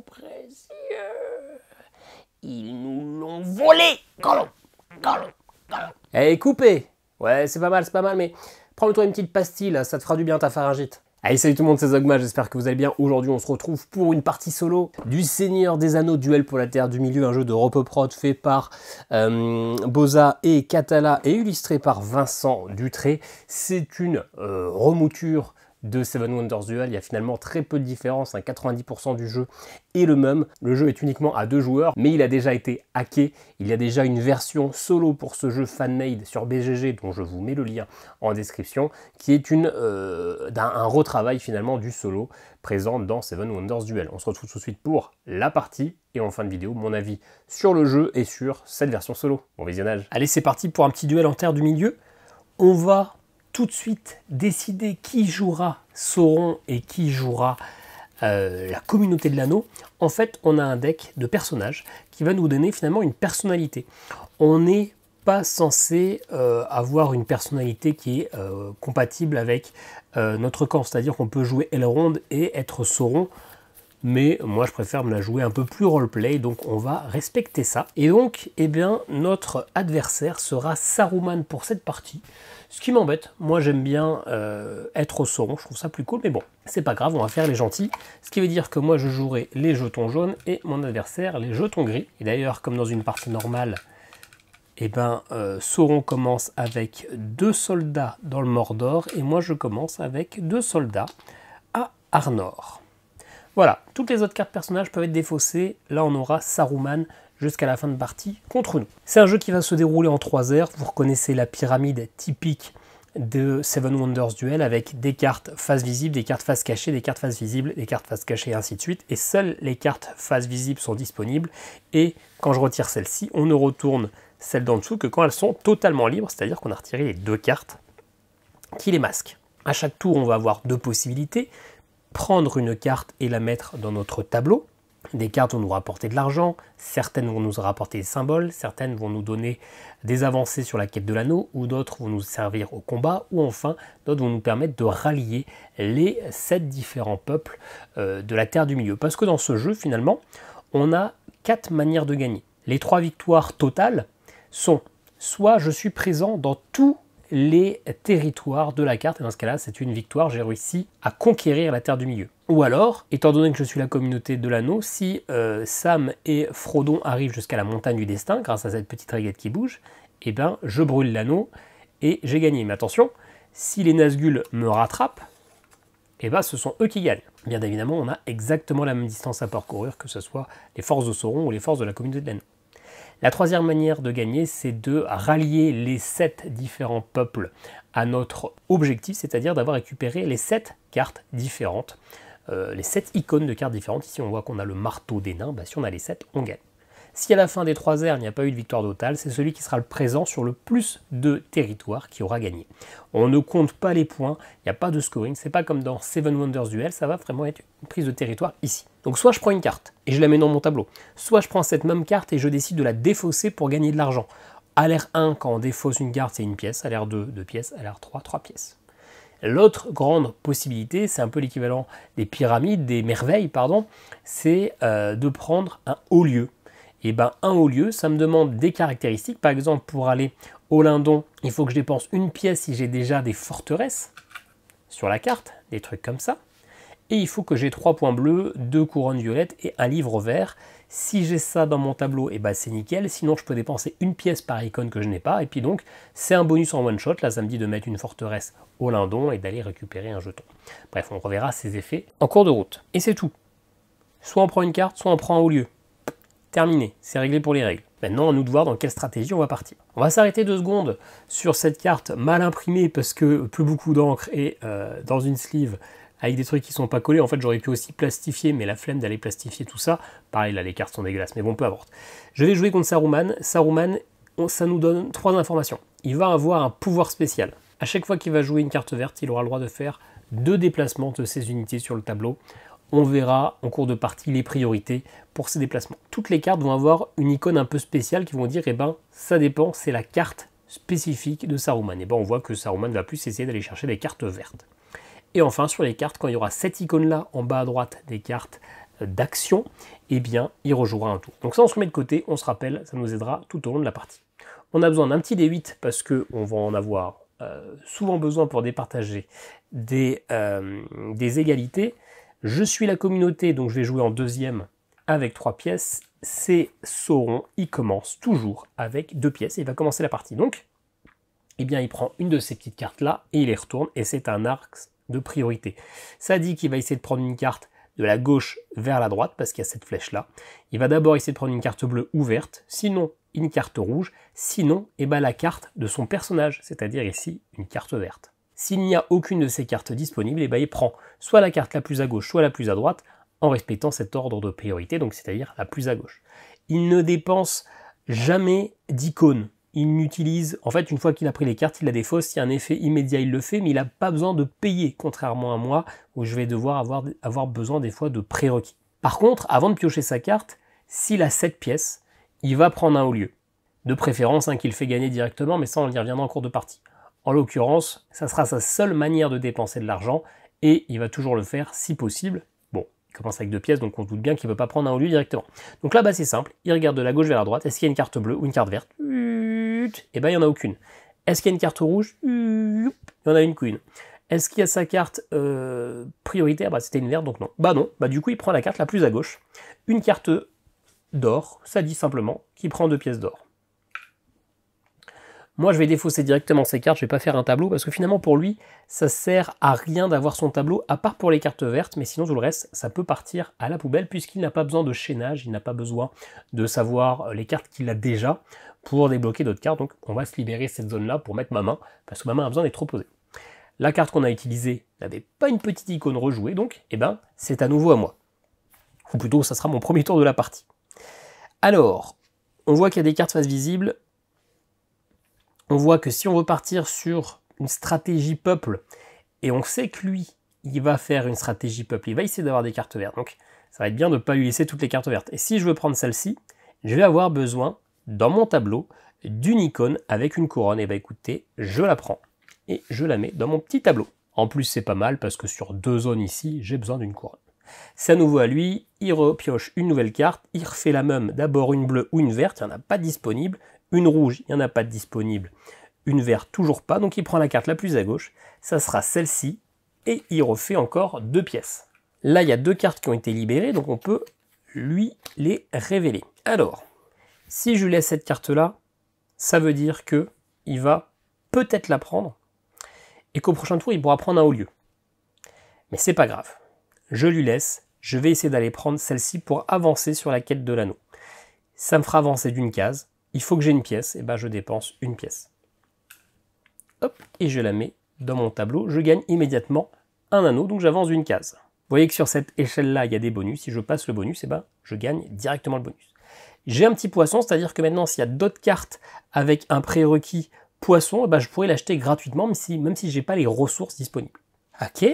précieux. Ils nous l'ont volé. Gollum, Gollum, Gollum. Hey, coupé. Ouais, c'est pas mal, mais prends-toi une petite pastille, là, ça te fera du bien ta pharyngite. Allez, salut tout le monde, c'est Zogma, j'espère que vous allez bien. Aujourd'hui, on se retrouve pour une partie solo du Seigneur des Anneaux, Duel pour la Terre du Milieu, un jeu de Ropoprod fait par Boza et Catala et illustré par Vincent Dutré. C'est une remouture de Seven Wonders Duel. Il y a finalement très peu de différence, 90% du jeu est le même. Le jeu est uniquement à 2 joueurs, mais il a déjà été hacké. Il y a déjà une version solo pour ce jeu fan-made sur BGG, dont je vous mets le lien en description, qui est un retravail finalement du solo présent dans Seven Wonders Duel. On se retrouve tout de suite pour la partie et en fin de vidéo, mon avis sur le jeu et sur cette version solo. Bon visionnage. Allez, c'est parti pour un petit duel en Terre du Milieu. On va tout de suite décider qui jouera Sauron et qui jouera la communauté de l'anneau. En fait, on a un deck de personnages qui va nous donner finalement une personnalité. On n'est pas censé avoir une personnalité qui est compatible avec notre camp, c'est-à-dire qu'on peut jouer Elrond et être Sauron, mais moi je préfère me la jouer un peu plus roleplay, donc on va respecter ça. Et donc, eh bien, notre adversaire sera Saruman pour cette partie. Ce qui m'embête, moi j'aime bien être au Sauron, je trouve ça plus cool, mais bon, c'est pas grave, on va faire les gentils. Ce qui veut dire que moi je jouerai les jetons jaunes et mon adversaire les jetons gris. Et d'ailleurs, comme dans une partie normale, eh ben, Sauron commence avec 2 soldats dans le Mordor, et moi je commence avec 2 soldats à Arnor. Voilà, toutes les autres cartes personnages peuvent être défaussées. Là on aura Saruman jusqu'à la fin de partie contre nous. C'est un jeu qui va se dérouler en 3 aires. Vous reconnaissez la pyramide typique de Seven Wonders Duel avec des cartes face visible, des cartes face cachée, des cartes face visible, des cartes face cachée et ainsi de suite. Et seules les cartes face visible sont disponibles. Et quand je retire celle-ci, on ne retourne celles d'en dessous que quand elles sont totalement libres, c'est-à-dire qu'on a retiré les 2 cartes qui les masquent. À chaque tour, on va avoir 2 possibilités. Prendre une carte et la mettre dans notre tableau. Des cartes vont nous rapporter de l'argent, certaines vont nous rapporter des symboles, certaines vont nous donner des avancées sur la quête de l'anneau, ou d'autres vont nous servir au combat, ou enfin d'autres vont nous permettre de rallier les 7 différents peuples de la Terre du Milieu. Parce que dans ce jeu, finalement, on a 4 manières de gagner. Les 3 victoires totales sont soit je suis présent dans tous les territoires de la carte, et dans ce cas-là, c'est une victoire, j'ai réussi à conquérir la Terre du Milieu. Ou alors, étant donné que je suis la communauté de l'anneau, si Sam et Frodon arrivent jusqu'à la montagne du destin, grâce à cette petite réguette qui bouge, eh ben, je brûle l'anneau et j'ai gagné. Mais attention, si les Nazgûl me rattrapent, eh ben, ce sont eux qui gagnent. Bien évidemment, on a exactement la même distance à parcourir, que ce soit les forces de Sauron ou les forces de la communauté de l'anneau. La troisième manière de gagner, c'est de rallier les 7 différents peuples à notre objectif, c'est-à-dire d'avoir récupéré les 7 cartes différentes, les 7 icônes de cartes différentes. Ici, on voit qu'on a le marteau des nains, bah, si on a les 7, on gagne. Si à la fin des 3 aires, il n'y a pas eu de victoire totale, c'est celui qui sera le présent sur le plus de territoires qui aura gagné. On ne compte pas les points, il n'y a pas de scoring, c'est pas comme dans Seven Wonders Duel, ça va vraiment être une prise de territoire ici. Donc soit je prends une carte et je la mets dans mon tableau, soit je prends cette même carte et je décide de la défausser pour gagner de l'argent. À l'ère 1, quand on défausse une carte, c'est une pièce, à l'ère 2, 2 pièces, à l'ère 3, 3 pièces. L'autre grande possibilité, c'est un peu l'équivalent des pyramides, des merveilles, pardon, c'est de prendre un haut lieu. Et bien un haut lieu, ça me demande des caractéristiques. Par exemple, pour aller au Lindon, il faut que je dépense une pièce si j'ai déjà des forteresses sur la carte, des trucs comme ça. Et il faut que j'ai 3 points bleus, 2 couronnes violettes et un livre vert. Si j'ai ça dans mon tableau, et ben c'est nickel. Sinon, je peux dépenser une pièce par icône que je n'ai pas. Et puis donc, c'est un bonus en one shot. Là, ça me dit de mettre une forteresse au Lindon et d'aller récupérer un jeton. Bref, on reverra ces effets en cours de route. Et c'est tout. Soit on prend une carte, soit on prend un haut lieu. Terminé, c'est réglé pour les règles. Maintenant, à nous de voir dans quelle stratégie on va partir. On va s'arrêter 2 secondes sur cette carte mal imprimée parce que plus beaucoup d'encre et dans une sleeve avec des trucs qui sont pas collés. En fait, j'aurais pu aussi plastifier, mais la flemme d'aller plastifier tout ça. Pareil, là, les cartes sont dégueulasses, mais bon, peu importe. Je vais jouer contre Saruman. Saruman, ça nous donne 3 informations. Il va avoir un pouvoir spécial. À chaque fois qu'il va jouer une carte verte, il aura le droit de faire 2 déplacements de ses unités sur le tableau. On verra en cours de partie les priorités pour ces déplacements. Toutes les cartes vont avoir une icône un peu spéciale qui vont dire, eh ben, ça dépend, c'est la carte spécifique de Saruman. Et ben, on voit que Saruman va plus essayer d'aller chercher des cartes vertes. Et enfin, sur les cartes, quand il y aura cette icône-là en bas à droite des cartes d'action, eh bien, il rejouera un tour. Donc ça, on se remet de côté, on se rappelle, ça nous aidera tout au long de la partie. On a besoin d'un petit D8 parce qu'on va en avoir souvent besoin pour départager des égalités. Je suis la communauté, donc je vais jouer en deuxième avec 3 pièces. C'est Sauron, il commence toujours avec 2 pièces et il va commencer la partie. Donc, eh bien, il prend une de ces petites cartes-là et il les retourne et c'est un axe de priorité. Ça dit qu'il va essayer de prendre une carte de la gauche vers la droite parce qu'il y a cette flèche-là. Il va d'abord essayer de prendre une carte bleue ou verte, sinon une carte rouge, sinon eh ben, la carte de son personnage, c'est-à-dire ici une carte verte. S'il n'y a aucune de ces cartes disponibles, eh ben, il prend soit la carte la plus à gauche, soit la plus à droite, en respectant cet ordre de priorité, donc c'est-à-dire la plus à gauche. Il ne dépense jamais d'icônes. Il n'utilise, en fait, une fois qu'il a pris les cartes, il la défausse. S'il y a un effet immédiat, il le fait, mais il n'a pas besoin de payer, contrairement à moi, où je vais devoir avoir besoin des fois de prérequis. Par contre, avant de piocher sa carte, s'il a 7 pièces, il va prendre un haut lieu. De préférence, qu'il fait gagner directement, mais ça, on y reviendra en cours de partie. En l'occurrence, ça sera sa seule manière de dépenser de l'argent, et il va toujours le faire si possible. Bon, il commence avec 2 pièces, donc on doute bien qu'il ne peut pas prendre un haut lieu directement. Donc là, c'est simple, il regarde de la gauche vers la droite, est-ce qu'il y a une carte bleue ou une carte verte? Eh bien, il n'y en a aucune. Est-ce qu'il y a une carte rouge? Il n'y en a qu'une. Est-ce qu'il y a sa carte prioritaire? C'était une verte, donc non. Non. Du coup, il prend la carte la plus à gauche. Une carte d'or, ça dit simplement qu'il prend 2 pièces d'or. Moi, je vais défausser directement ces cartes, je ne vais pas faire un tableau, parce que finalement, pour lui, ça sert à rien d'avoir son tableau, à part pour les cartes vertes, mais sinon, tout le reste, ça peut partir à la poubelle, puisqu'il n'a pas besoin de chaînage, il n'a pas besoin de savoir les cartes qu'il a déjà pour débloquer d'autres cartes. Donc, on va se libérer cette zone-là pour mettre ma main, parce que ma main a besoin d'être reposée. La carte qu'on a utilisée n'avait pas une petite icône rejouée, donc, c'est à nouveau à moi. Ou plutôt, ça sera mon premier tour de la partie. Alors, on voit qu'il y a des cartes face visible. On voit que si on veut partir sur une stratégie peuple, et on sait que lui, il va faire une stratégie peuple, il va essayer d'avoir des cartes vertes, donc ça va être bien de ne pas lui laisser toutes les cartes vertes. Et si je veux prendre celle-ci, je vais avoir besoin, dans mon tableau, d'une icône avec une couronne. Et écoutez, je la prends, et je la mets dans mon petit tableau. En plus, c'est pas mal, parce que sur 2 zones ici, j'ai besoin d'une couronne. C'est à nouveau à lui, il repioche une nouvelle carte, il refait la même, d'abord une bleue ou une verte, il n'y en a pas de disponible. Une rouge, il n'y en a pas de disponible. Une verte, toujours pas. Donc il prend la carte la plus à gauche. Ça sera celle-ci. Et il refait encore 2 pièces. Là, il y a 2 cartes qui ont été libérées. Donc on peut lui les révéler. Alors, si je lui laisse cette carte-là, ça veut dire que il va peut-être la prendre. Et qu'au prochain tour, il pourra prendre un haut lieu. Mais c'est pas grave. Je lui laisse. Je vais essayer d'aller prendre celle-ci pour avancer sur la quête de l'anneau. Ça me fera avancer d'une case. Il faut que j'ai une pièce, et je dépense une pièce. Hop, et je la mets dans mon tableau. Je gagne immédiatement un anneau, donc j'avance d'une case. Vous voyez que sur cette échelle-là, il y a des bonus. Si je passe le bonus, je gagne directement le bonus. J'ai un petit poisson, c'est-à-dire que maintenant, s'il y a d'autres cartes avec un prérequis poisson, je pourrais l'acheter gratuitement, même si je n'ai pas les ressources disponibles. Ok,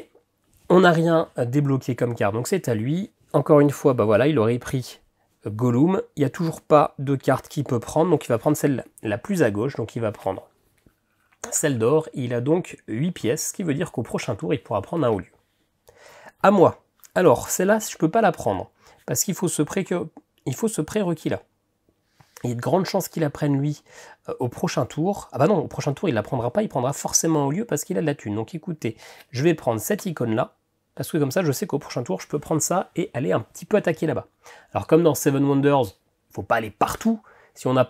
on n'a rien débloqué comme carte, donc c'est à lui. Encore une fois, voilà, il aurait pris Gollum, il n'y a toujours pas de carte qu'il peut prendre, donc il va prendre celle la plus à gauche, donc il va prendre celle d'or, il a donc 8 pièces, ce qui veut dire qu'au prochain tour, il pourra prendre un haut lieu. À moi. Alors, celle-là, je ne peux pas la prendre, parce qu'il faut ce prérequis-là. Il y a de grandes chances qu'il la prenne, lui, au prochain tour. Ah non, au prochain tour, il ne la prendra pas, il prendra forcément un haut lieu, parce qu'il a de la thune. Donc écoutez, je vais prendre cette icône-là, parce que comme ça, je sais qu'au prochain tour, je peux prendre ça et aller un petit peu attaquer là-bas. Alors comme dans Seven Wonders, il ne faut pas aller partout. Si on a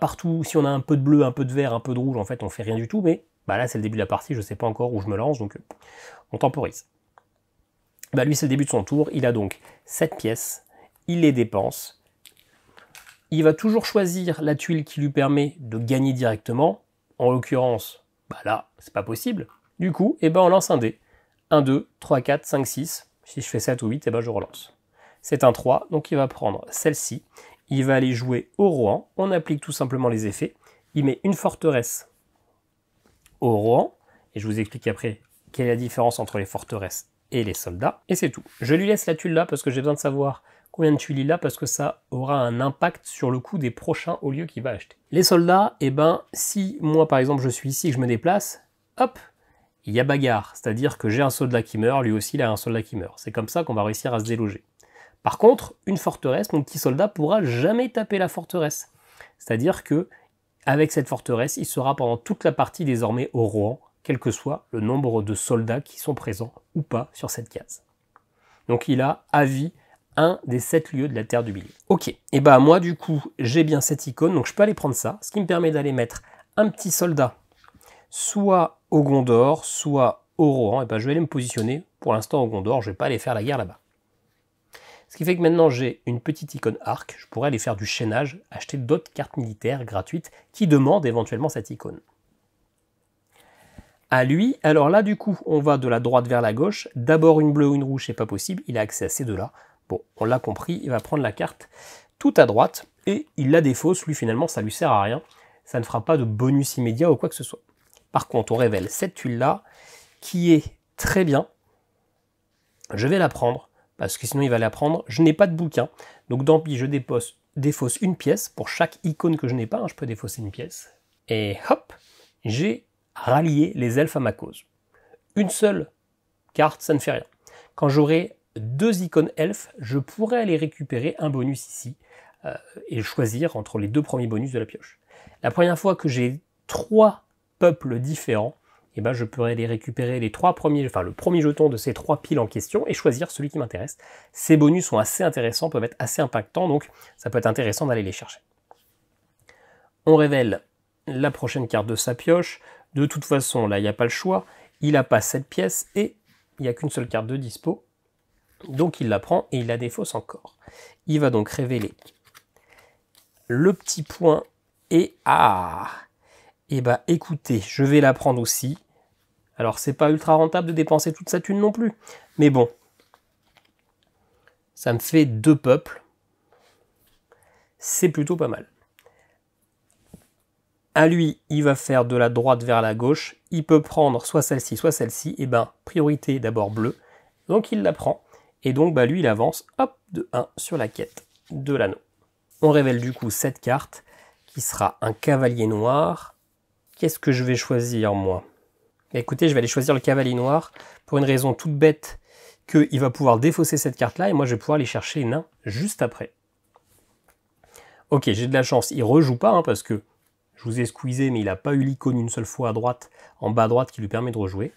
un peu de bleu, un peu de vert, un peu de rouge, en fait, on fait rien du tout. Mais là, c'est le début de la partie, je ne sais pas encore où je me lance, donc on temporise. Lui, c'est le début de son tour. Il a donc 7 pièces. Il les dépense. Il va toujours choisir la tuile qui lui permet de gagner directement. En l'occurrence, là, c'est pas possible. Du coup, on lance un dé. 1, 2, 3, 4, 5, 6. Si je fais 7 ou 8, je relance. C'est un 3, donc il va prendre celle-ci. Il va aller jouer au Rohan. On applique tout simplement les effets. Il met une forteresse au Rohan. Et je vous explique après quelle est la différence entre les forteresses et les soldats. Et c'est tout. Je lui laisse la tuile là parce que j'ai besoin de savoir combien de tuiles il a parce que ça aura un impact sur le coût des prochains hauts lieux qu'il va acheter. Les soldats, si moi par exemple je suis ici et que je me déplace, hop, il y a bagarre, c'est-à-dire que j'ai un soldat qui meurt, lui aussi il a un soldat qui meurt. C'est comme ça qu'on va réussir à se déloger. Par contre, une forteresse, mon petit soldat pourra jamais taper la forteresse. C'est-à-dire que avec cette forteresse, il sera pendant toute la partie désormais au Rohan, quel que soit le nombre de soldats qui sont présents ou pas sur cette case. Donc il a à vie un des 7 lieux de la Terre du Milieu. Ok, et bah moi du coup, j'ai bien cette icône, donc je peux aller prendre ça, ce qui me permet d'aller mettre un petit soldat, soit au Gondor, soit au Rohan, et bah je vais aller me positionner pour l'instant au Gondor, je vais pas aller faire la guerre là-bas. Ce qui fait que maintenant j'ai une petite icône arc, je pourrais aller faire du chaînage, acheter d'autres cartes militaires gratuites qui demandent éventuellement cette icône. À lui, alors là du coup, on va de la droite vers la gauche, d'abord une bleue ou une rouge, c'est pas possible, il a accès à ces deux-là. Bon, on l'a compris, il va prendre la carte tout à droite, et il la défausse, lui finalement ça lui sert à rien, ça ne fera pas de bonus immédiat ou quoi que ce soit. Par contre, on révèle cette tuile-là, qui est très bien, je vais la prendre, parce que sinon il va la prendre, je n'ai pas de bouquin, donc tant pis, je défausse une pièce, pour chaque icône que je n'ai pas, hein, je peux défausser une pièce, et hop, j'ai rallié les elfes à ma cause. Une seule carte, ça ne fait rien. Quand j'aurai 2 icônes elfes, je pourrais aller récupérer un bonus ici, et choisir entre les 2 premiers bonus de la pioche. La première fois que j'ai 3 peuples différents, et ben je pourrais aller récupérer les 3 premiers, enfin le premier jeton de ces 3 piles en question et choisir celui qui m'intéresse. Ces bonus sont assez intéressants, peuvent être assez impactants, donc ça peut être intéressant d'aller les chercher. On révèle la prochaine carte de sa pioche. De toute façon, là, il n'y a pas le choix. Il n'a pas cette pièce et il n'y a qu'une seule carte de dispo. Donc il la prend et il la défausse encore. Il va donc révéler le petit point et et bah écoutez, je vais la prendre aussi. Alors c'est pas ultra rentable de dépenser toute sa thune non plus, mais bon, ça me fait 2 peuples. C'est plutôt pas mal. À lui, il va faire de la droite vers la gauche. Il peut prendre soit celle-ci, et ben priorité d'abord bleu. Donc il la prend. Et donc bah, lui, il avance hop, de 1 sur la quête de l'anneau. On révèle du coup cette carte qui sera un cavalier noir. Qu'est-ce que je vais choisir moi? Écoutez, je vais aller choisir le cavalier noir pour une raison toute bête qu'il va pouvoir défausser cette carte-là et moi je vais pouvoir aller chercher les nains juste après. Ok, j'ai de la chance, il rejoue pas hein, parce que je vous ai squeezé mais il n'a pas eu l'icône une seule fois à droite, en bas à droite qui lui permet de rejouer.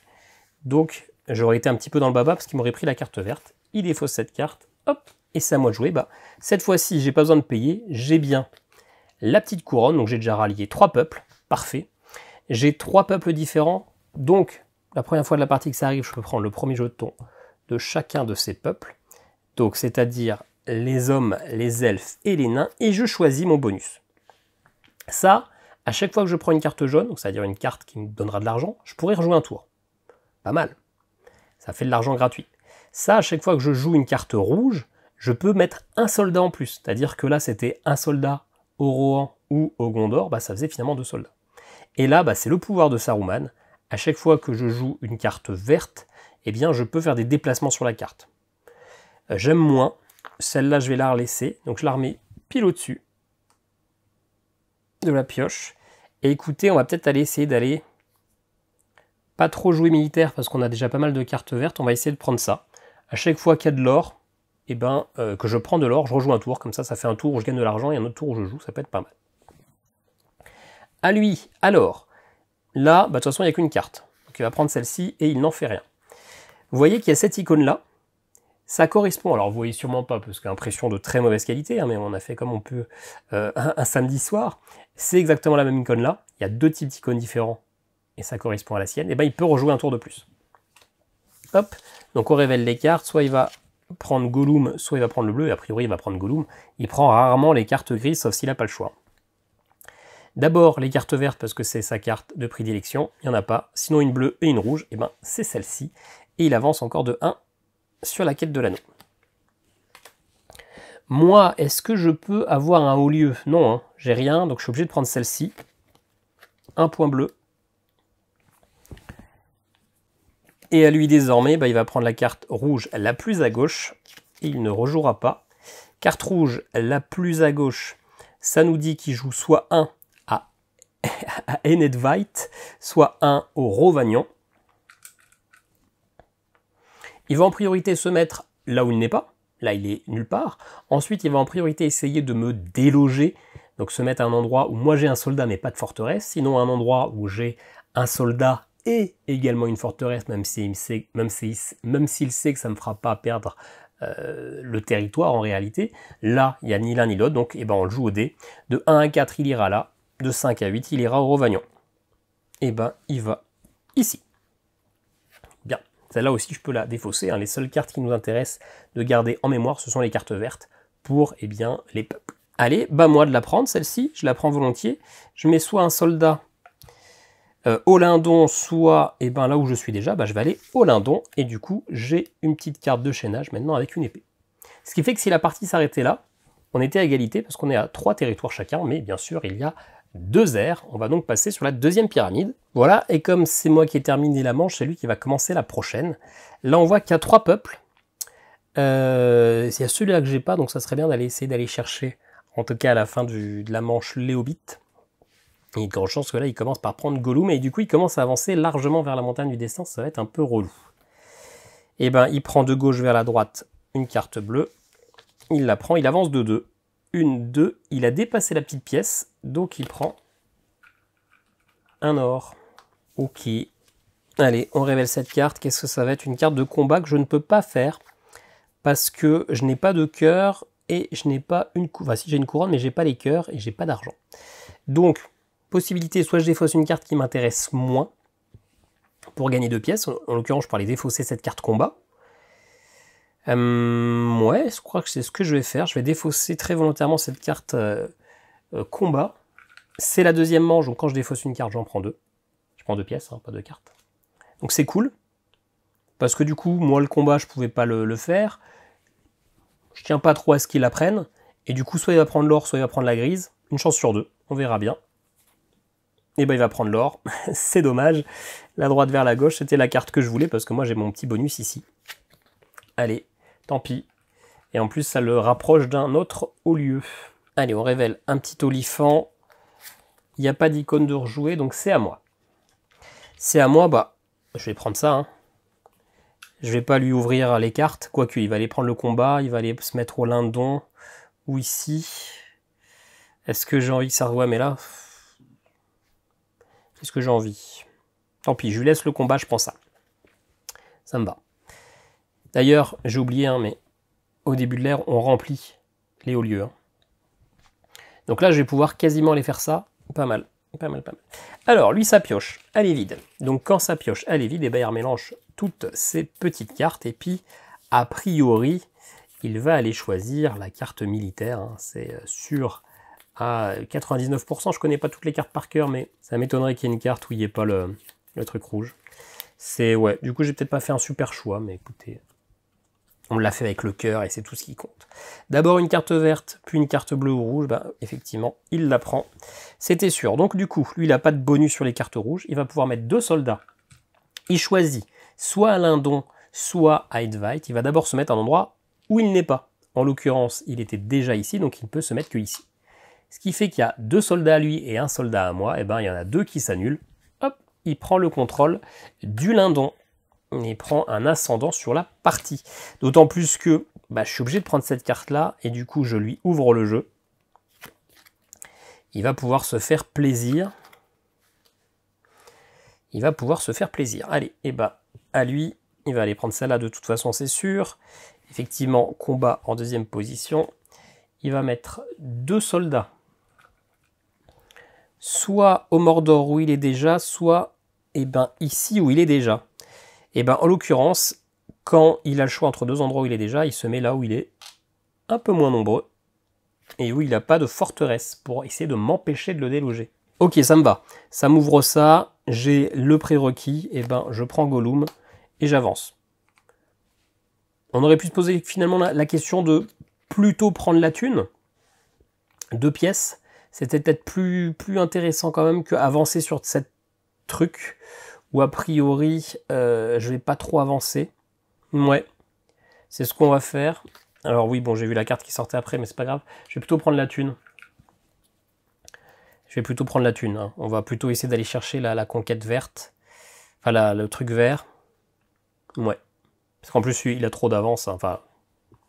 Donc j'aurais été un petit peu dans le baba parce qu'il m'aurait pris la carte verte. Il défausse cette carte, hop, et c'est à moi de jouer. Bah, cette fois-ci, j'ai pas besoin de payer, j'ai bien la petite couronne, donc j'ai déjà rallié 3 peuples, parfait. J'ai 3 peuples différents, donc la première fois de la partie que ça arrive, je peux prendre le premier jeton de chacun de ces peuples, donc c'est-à-dire les hommes, les elfes et les nains, et je choisis mon bonus. Ça, à chaque fois que je prends une carte jaune, donc c'est-à-dire une carte qui me donnera de l'argent, je pourrais rejouer un tour. Pas mal. Ça fait de l'argent gratuit. Ça, à chaque fois que je joue une carte rouge, je peux mettre un soldat en plus. C'est-à-dire que là, c'était un soldat au Rohan ou au Gondor, bah, ça faisait finalement 2 soldats. Et là, bah, c'est le pouvoir de Saruman. À chaque fois que je joue une carte verte, eh bien, je peux faire des déplacements sur la carte. J'aime moins. Celle-là, je vais la relaisser. Donc, je la remets pile au-dessus de la pioche. Et écoutez, on va peut-être aller essayer d'aller pas trop jouer militaire parce qu'on a déjà pas mal de cartes vertes. On va essayer de prendre ça. À chaque fois qu'il y a de l'or, eh ben, que je prends de l'or, je rejoue un tour. Comme ça fait un tour où je gagne de l'argent et un autre tour où je joue. Ça peut être pas mal. À lui, alors, là, bah, de toute façon, il n'y a qu'une carte. Donc il va prendre celle-ci et il n'en fait rien. Vous voyez qu'il y a cette icône-là. Ça correspond, alors vous voyez sûrement pas, parce qu'impression de très mauvaise qualité, hein, mais on a fait comme on peut un samedi soir. C'est exactement la même icône-là. Il y a 2 types d'icônes différents et ça correspond à la sienne. Et ben il peut rejouer un tour de plus. Hop, donc on révèle les cartes. Soit il va prendre Gollum, soit il va prendre le bleu. Et a priori, il va prendre Gollum. Il prend rarement les cartes grises, sauf s'il n'a pas le choix. D'abord, les cartes vertes, parce que c'est sa carte de prédilection. Il n'y en a pas. Sinon, une bleue et une rouge, et ben c'est celle-ci. Et il avance encore de 1 sur la quête de l'anneau. Moi, est-ce que je peux avoir un haut lieu? Non, hein, j'ai rien, donc je suis obligé de prendre celle-ci. Un point bleu. Et à lui, désormais, bah, il va prendre la carte rouge la plus à gauche. Et il ne rejouera pas. Carte rouge la plus à gauche, ça nous dit qu'il joue soit 1 à Enedvite, soit 1 au Rovagnon. Il va en priorité se mettre là où il n'est pas. Là, il est nulle part. Ensuite, il va en priorité essayer de me déloger. Donc se mettre à un endroit où moi j'ai un soldat mais pas de forteresse. Sinon un endroit où j'ai un soldat et également une forteresse, même s'il sait que ça ne me fera pas perdre le territoire en réalité. Là, il n'y a ni l'un ni l'autre. Donc on le joue au dé. De 1 à 4, il ira là. De 5 à 8, il ira au Rovagnon. Il va ici. Bien. Celle-là aussi, je peux la défausser. Hein. Les seules cartes qui nous intéressent de garder en mémoire, ce sont les cartes vertes pour les peuples. Allez, moi de la prendre, celle-ci, je la prends volontiers. Je mets soit un soldat au Lindon, soit là où je suis déjà, je vais aller au Lindon. Et du coup, j'ai une petite carte de chaînage maintenant avec une épée. Ce qui fait que si la partie s'arrêtait là, on était à égalité parce qu'on est à 3 territoires chacun, mais bien sûr, il y a 2 aires. On va donc passer sur la deuxième pyramide. Voilà, et comme c'est moi qui ai terminé la manche, c'est lui qui va commencer la prochaine. Là, on voit qu'il y a 3 peuples. Il y a celui-là que j'ai pas, donc ça serait bien essayer d'aller chercher, en tout cas à la fin de la manche, les hobbits. Il y a de grandes chances que là, il commence par prendre Gollum, et du coup, il commence à avancer largement vers la montagne du destin, ça va être un peu relou. Il prend de gauche vers la droite une carte bleue, il la prend, il avance de 2. 1, 2, il a dépassé la petite pièce, donc il prend un or. Ok. Allez, on révèle cette carte, qu'est-ce que ça va être? Une carte de combat que je ne peux pas faire, parce que je n'ai pas de cœur, et je n'ai pas une couronne. Enfin, si j'ai une couronne, mais j'ai pas les cœurs, et j'ai pas d'argent. Donc, possibilité, soit je défausse une carte qui m'intéresse moins, pour gagner 2 pièces, en l'occurrence je peux aller défausser cette carte combat. Ouais, je crois que c'est ce que je vais faire, je vais défausser très volontairement cette carte combat. C'est la deuxième manche, donc quand je défausse une carte, j'en prends 2. Je prends 2 pièces, hein, pas 2 cartes. Donc c'est cool, parce que du coup, moi le combat, je pouvais pas le faire. Je tiens pas trop à ce qu'il la prenne, et du coup, soit il va prendre l'or, soit il va prendre la grise. Une chance sur 2, on verra bien. Et il va prendre l'or, c'est dommage. La droite vers la gauche, c'était la carte que je voulais, parce que moi j'ai mon petit bonus ici. Allez, tant pis. Et en plus, ça le rapproche d'un autre haut lieu. Allez, on révèle un petit olifant. Il n'y a pas d'icône de rejouer, donc c'est à moi. C'est à moi, je vais prendre ça. Hein. Je vais pas lui ouvrir les cartes, quoique il va aller prendre le combat, il va aller se mettre au Lindon, ou ici. Est-ce que j'ai envie que ça revoie, mais là... Qu'est-ce que j'ai envie? Tant pis, je lui laisse le combat, je prends ça. Ça me va. D'ailleurs, j'ai oublié, hein, mais au début de l'ère, on remplit les hauts lieux. Hein. Donc là, je vais pouvoir quasiment aller faire ça. Pas mal, pas mal, pas mal. Alors, lui, sa pioche, elle est vide. Donc quand sa pioche, elle est vide, il remélange toutes ces petites cartes. Et puis, a priori, il va aller choisir la carte militaire. Hein. C'est sûr à 99%. Je connais pas toutes les cartes par cœur, mais ça m'étonnerait qu'il y ait une carte où il n'y ait pas le truc rouge. Ouais, du coup, j'ai peut-être pas fait un super choix, mais écoutez... On l'a fait avec le cœur et c'est tout ce qui compte. D'abord une carte verte, puis une carte bleue ou rouge. Effectivement, il la prend. C'était sûr. Donc du coup, lui, il n'a pas de bonus sur les cartes rouges. Il va pouvoir mettre 2 soldats. Il choisit soit à Lindon, soit à Eadwald. Il va d'abord se mettre à un endroit où il n'est pas. En l'occurrence, il était déjà ici, donc il ne peut se mettre que ici. Ce qui fait qu'il y a 2 soldats à lui et un soldat à moi. Il y en a 2 qui s'annulent. Hop, il prend le contrôle du Lindon. Il prend un ascendant sur la partie. D'autant plus que je suis obligé de prendre cette carte-là, et du coup, je lui ouvre le jeu. Il va pouvoir se faire plaisir. Il va pouvoir se faire plaisir. Allez, à lui, il va aller prendre celle-là, de toute façon, c'est sûr. Effectivement, combat en deuxième position. Il va mettre 2 soldats. Soit au Mordor où il est déjà, soit ici où il est déjà. En l'occurrence, quand il a le choix entre 2 endroits où il est déjà, il se met là où il est un peu moins nombreux et où il n'a pas de forteresse pour essayer de m'empêcher de le déloger. Ok, ça me va. Ça m'ouvre ça, j'ai le prérequis, je prends Gollum et j'avance. On aurait pu se poser finalement la question de plutôt prendre la thune. 2 pièces, c'était peut-être plus intéressant quand même qu'avancer sur cette truc. Ou a priori, je vais pas trop avancer. Ouais, c'est ce qu'on va faire. Alors oui, j'ai vu la carte qui sortait après, mais c'est pas grave. Je vais plutôt prendre la thune. Hein. On va plutôt essayer d'aller chercher la conquête verte. Enfin, le truc vert. Ouais. Parce qu'en plus, il a trop d'avance. Hein. Enfin,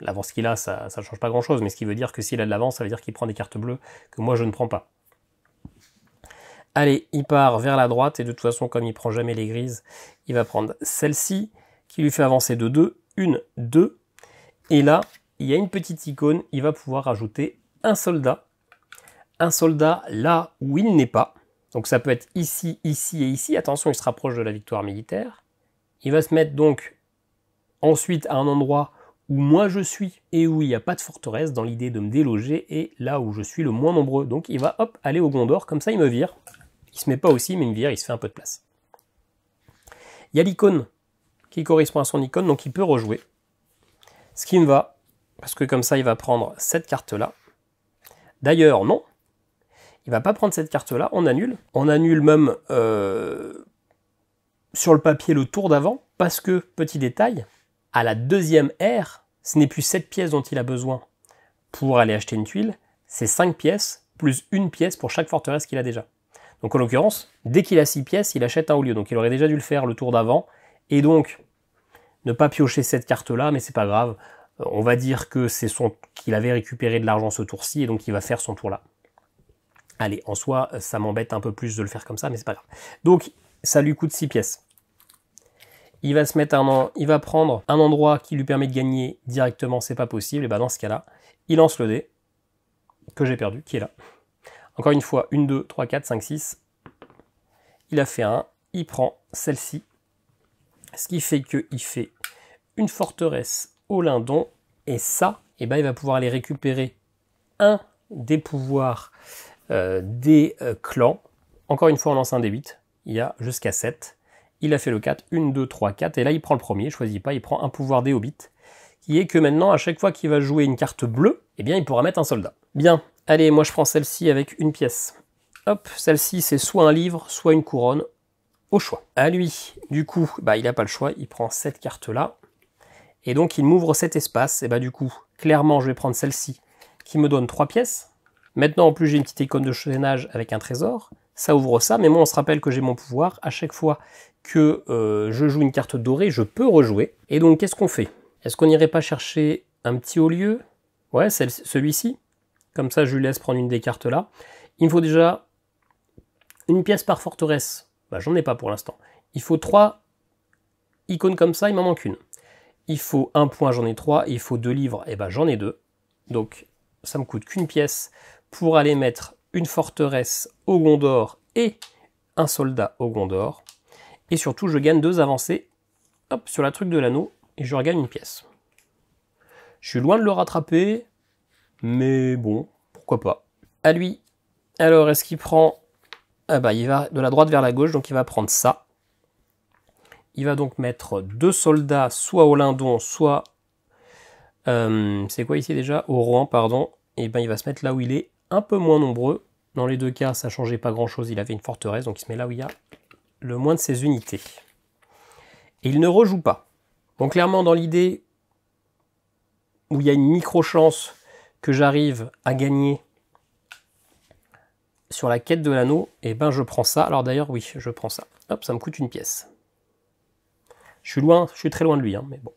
L'avance qu'il a, ça ne change pas grand-chose, mais ce qui veut dire que s'il a de l'avance, ça veut dire qu'il prend des cartes bleues que moi je ne prends pas. Allez, il part vers la droite, et de toute façon, comme il prend jamais les grises, il va prendre celle-ci, qui lui fait avancer de 2, 1, 2, et là, il y a une petite icône, il va pouvoir ajouter un soldat là où il n'est pas. Donc ça peut être ici, ici et ici. Attention, il se rapproche de la victoire militaire. Il va se mettre donc ensuite à un endroit où moi je suis et où il n'y a pas de forteresse, dans l'idée de me déloger, et là où je suis le moins nombreux. Donc il va hop aller au Gondor, comme ça il me vire. Il se met pas aussi, mais il me vire, il se fait un peu de place. Il y a l'icône qui correspond à son icône, donc il peut rejouer. Ce qui me va, parce que comme ça il va prendre cette carte-là. D'ailleurs, non, il va pas prendre cette carte-là, on annule. On annule même sur le papier le tour d'avant, parce que, petit détail, à la deuxième ère, ce n'est plus 7 pièces dont il a besoin pour aller acheter une tuile, c'est 5 pièces, plus une pièce pour chaque forteresse qu'il a déjà. Donc en l'occurrence, dès qu'il a 6 pièces, il achète un haut lieu. Donc il aurait déjà dû le faire le tour d'avant, et donc ne pas piocher cette carte-là, mais c'est pas grave. On va dire que c'est qu'il avait récupéré de l'argent ce tour-ci, et donc il va faire son tour là. Allez, en soi, ça m'embête un peu plus de le faire comme ça, mais c'est pas grave. Donc, ça lui coûte 6 pièces. Il va se mettre il va prendre un endroit qui lui permet de gagner directement, c'est pas possible. Et bien dans ce cas-là, il lance le dé, que j'ai perdu, qui est là. Encore une fois, 1, 2, 3, 4, 5, 6. Il a fait un, il prend celle-ci. Ce qui fait qu'il fait une forteresse au Lindon. Et ça, et ben, il va pouvoir aller récupérer un des pouvoirs des clans. Encore une fois, on lance un D8. Il y a jusqu'à 7. Il a fait le 4. 1, 2, 3, 4. Et là, il prend le premier. Il ne choisit pas. Il prend un pouvoir des hobbits. Qui est que maintenant, à chaque fois qu'il va jouer une carte bleue, eh bien, il pourra mettre un soldat. Bien. Allez, moi, je prends celle-ci avec une pièce. Hop, celle-ci, c'est soit un livre, soit une couronne. Au choix. À lui, du coup, bah, il n'a pas le choix. Il prend cette carte-là. Et donc, il m'ouvre cet espace. Et bah, du coup, clairement, je vais prendre celle-ci qui me donne 3 pièces. Maintenant, en plus, j'ai une petite icône de chaînage avec un trésor. Ça ouvre ça, mais moi, on se rappelle que j'ai mon pouvoir. À chaque fois que je joue une carte dorée, je peux rejouer. Et donc, qu'est-ce qu'on fait? Est-ce qu'on n'irait pas chercher un petit haut lieu? Ouais, celui-ci. Comme ça, je lui laisse prendre une des cartes là. Il me faut déjà une pièce par forteresse. Bah, j'en ai pas pour l'instant. Il faut 3 icônes comme ça, il m'en manque une. Il faut 1 point, j'en ai 3. Il faut 2 livres, et ben j'en ai 2. Donc, ça me coûte qu'une pièce pour aller mettre une forteresse au Gondor et un soldat au Gondor. Et surtout, je gagne 2 avancées hop, sur la truc de l'anneau et je regagne une pièce. Je suis loin de le rattraper, mais bon, pourquoi pas. À lui. Alors, est-ce qu'il prend... Ah bah, il va de la droite vers la gauche, donc il va prendre ça. Il va donc mettre 2 soldats, soit au Lindon, soit... c'est quoi ici déjà? Au Rohan, pardon. Et ben il va se mettre là où il est, un peu moins nombreux. Dans les deux cas, ça changeait pas grand-chose. Il avait une forteresse, donc il se met là où il y a le moins de ses unités. Et il ne rejoue pas. Donc clairement, dans l'idée où il y a une micro-chance que j'arrive à gagner sur la quête de l'anneau, et ben je prends ça. Alors d'ailleurs, oui, je prends ça. Hop, ça me coûte une pièce. Je suis très loin de lui, hein, mais bon.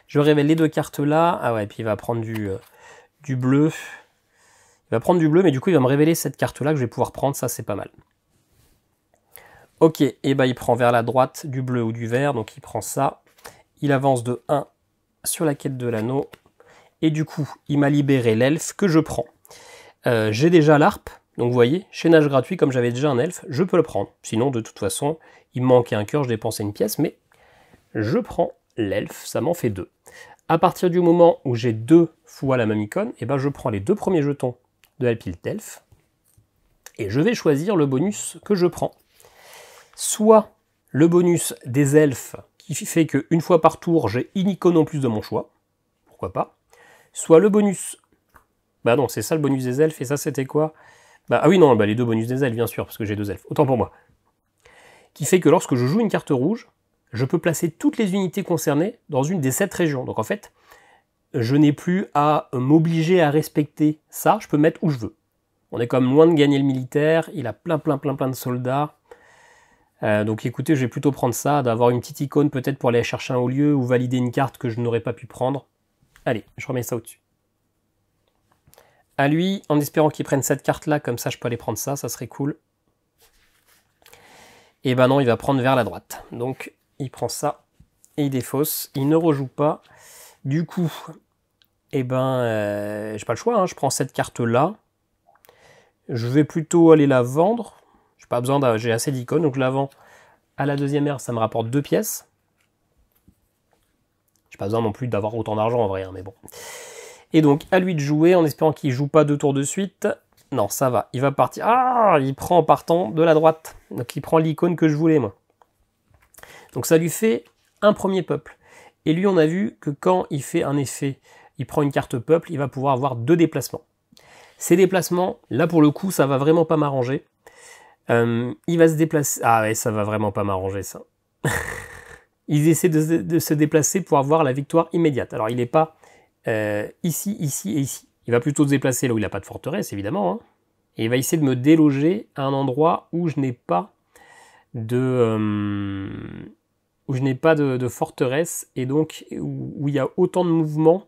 Je révèle les 2 cartes là. Ah ouais, et puis il va prendre du bleu. Il va prendre du bleu, mais du coup, il va me révéler cette carte-là que je vais pouvoir prendre. Ça, c'est pas mal. Ok, et ben il prend vers la droite du bleu ou du vert. Donc, il prend ça. Il avance de 1 sur la quête de l'anneau. Et du coup, il m'a libéré l'elfe que je prends. J'ai déjà l'harpe. Donc, vous voyez, chaînage gratuit, comme j'avais déjà un elfe, je peux le prendre. Sinon, de toute façon, il me manquait un cœur, je dépensais une pièce. Mais je prends l'elfe, ça m'en fait 2. À partir du moment où j'ai 2 fois la même icône, et ben je prends les 2 premiers jetons de la pile d'elfe et je vais choisir le bonus que je prends. Soit le bonus des elfes qui fait qu'une fois par tour j'ai une icône en plus de mon choix, pourquoi pas. Soit le bonus, bah non c'est ça le bonus des elfes et ça c'était quoi? Ah oui non, les 2 bonus des elfes bien sûr parce que j'ai 2 elfes, autant pour moi. Qui fait que lorsque je joue une carte rouge, je peux placer toutes les unités concernées dans une des 7 régions. Donc en fait, je n'ai plus à m'obliger à respecter ça, je peux mettre où je veux. On est quand même loin de gagner le militaire, il a plein de soldats. Donc écoutez, je vais plutôt prendre ça, d'avoir une petite icône peut-être pour aller chercher un haut lieu ou valider une carte que je n'aurais pas pu prendre. Allez, je remets ça au-dessus. À lui, en espérant qu'il prenne cette carte-là, comme ça je peux aller prendre ça, ça serait cool. Et ben non, il va prendre vers la droite. Donc, il prend ça et il défausse. Il ne rejoue pas. Du coup, eh ben, j'ai pas le choix, hein. Je prends cette carte-là. Je vais plutôt aller la vendre. J'ai pas besoin j'ai assez d'icônes, donc je la vends à la deuxième ère, ça me rapporte 2 pièces. J'ai pas besoin non plus d'avoir autant d'argent en vrai, hein, mais bon. Et donc, à lui de jouer, en espérant qu'il joue pas 2 tours de suite. Non, ça va, il va partir. Ah, il prend en partant de la droite. Donc, il prend l'icône que je voulais, moi. Donc, ça lui fait un premier peuple. Et lui, on a vu que quand il fait un effet, il prend une carte peuple, il va pouvoir avoir 2 déplacements. Ces déplacements, là, pour le coup, ça va vraiment pas m'arranger. Il va se déplacer... Ah ouais, ça va vraiment pas m'arranger, ça. Ils essaient de se déplacer pour avoir la victoire immédiate. Alors, il n'est pas ici, ici et ici. Il va plutôt se déplacer là où il n'a pas de forteresse, évidemment. Hein. Et il va essayer de me déloger à un endroit où je n'ai pas de forteresse, et donc où il y a autant de mouvements,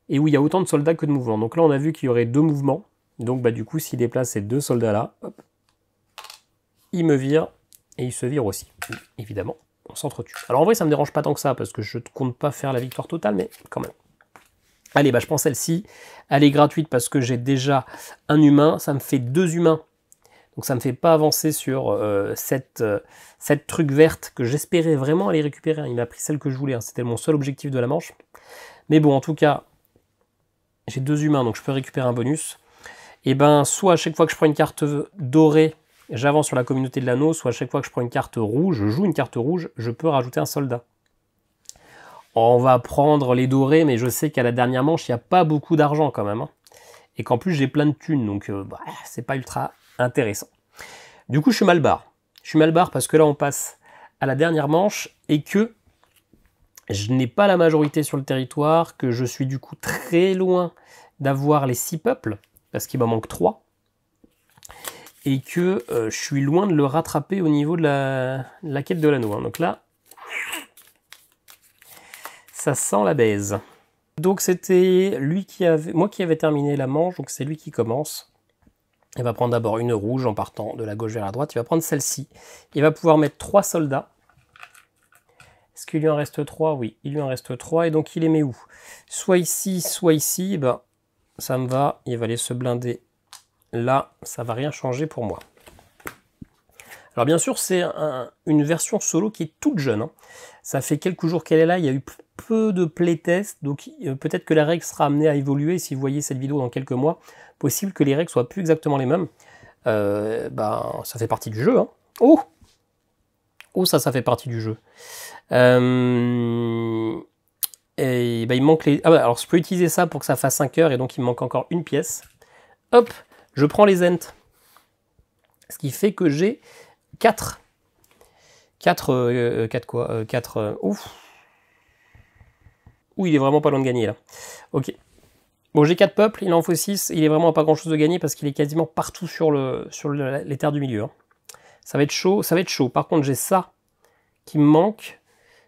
et où il y a autant de soldats que de mouvements. Donc là, on a vu qu'il y aurait 2 mouvements. Donc bah, du coup, s'il déplace ces 2 soldats-là, hop, il me vire, et il se vire aussi. Évidemment, on s'entretue. Alors en vrai, ça me dérange pas tant que ça, parce que je ne compte pas faire la victoire totale, mais quand même. Allez, bah, je prends celle-ci. Elle est gratuite parce que j'ai déjà un humain. Ça me fait 2 humains. Donc ça ne me fait pas avancer sur cette truc verte que j'espérais vraiment aller récupérer. Il m'a pris celle que je voulais. Hein. C'était mon seul objectif de la manche. Mais bon, en tout cas, j'ai 2 humains, donc je peux récupérer un bonus. Et ben, soit à chaque fois que je prends une carte dorée, j'avance sur la communauté de l'anneau, soit à chaque fois que je prends une carte rouge, je joue une carte rouge, je peux rajouter un soldat. On va prendre les dorés, mais je sais qu'à la dernière manche, il n'y a pas beaucoup d'argent quand même. Hein. Et qu'en plus, j'ai plein de thunes, donc c'est pas ultra intéressant. Du coup, je suis mal barre. Je suis mal barre parce que là, on passe à la dernière manche et que je n'ai pas la majorité sur le territoire, que je suis du coup très loin d'avoir les 6 peuples, parce qu'il m'en manque 3, et que je suis loin de le rattraper au niveau de la quête de l'anneau. Hein. Donc là, ça sent la baise. Donc c'était moi qui avais terminé la manche, donc c'est lui qui commence. Il va prendre d'abord une rouge en partant de la gauche vers la droite. Il va prendre celle-ci. Il va pouvoir mettre 3 soldats. Est-ce qu'il lui en reste 3? Oui, il lui en reste 3. Et donc il les met où? Soit ici, soit ici. Ben, ça me va. Il va aller se blinder là. Ça ne va rien changer pour moi. Alors bien sûr, c'est une version solo qui est toute jeune. Hein. Ça fait quelques jours qu'elle est là. Il y a eu peu de playtests. Donc peut-être que la règle sera amenée à évoluer. Si vous voyez cette vidéo dans quelques mois, possible que les règles soient plus exactement les mêmes. Ben, ça fait partie du jeu. Hein. Oh, ça fait partie du jeu. Et ben, il manque les... Ah bah, alors je peux utiliser ça pour que ça fasse 5 heures. Et donc il me manque encore une pièce. Hop, je prends les ents. Ce qui fait que j'ai 4. 4 quoi 4... ouf. Ouh, il est vraiment pas loin de gagner là. Ok. Bon, j'ai 4 peuples, il en faut 6. Il est vraiment pas grand chose de gagner parce qu'il est quasiment partout sur les terres du milieu. Hein. Ça va être chaud, ça va être chaud. Par contre, j'ai ça qui me manque.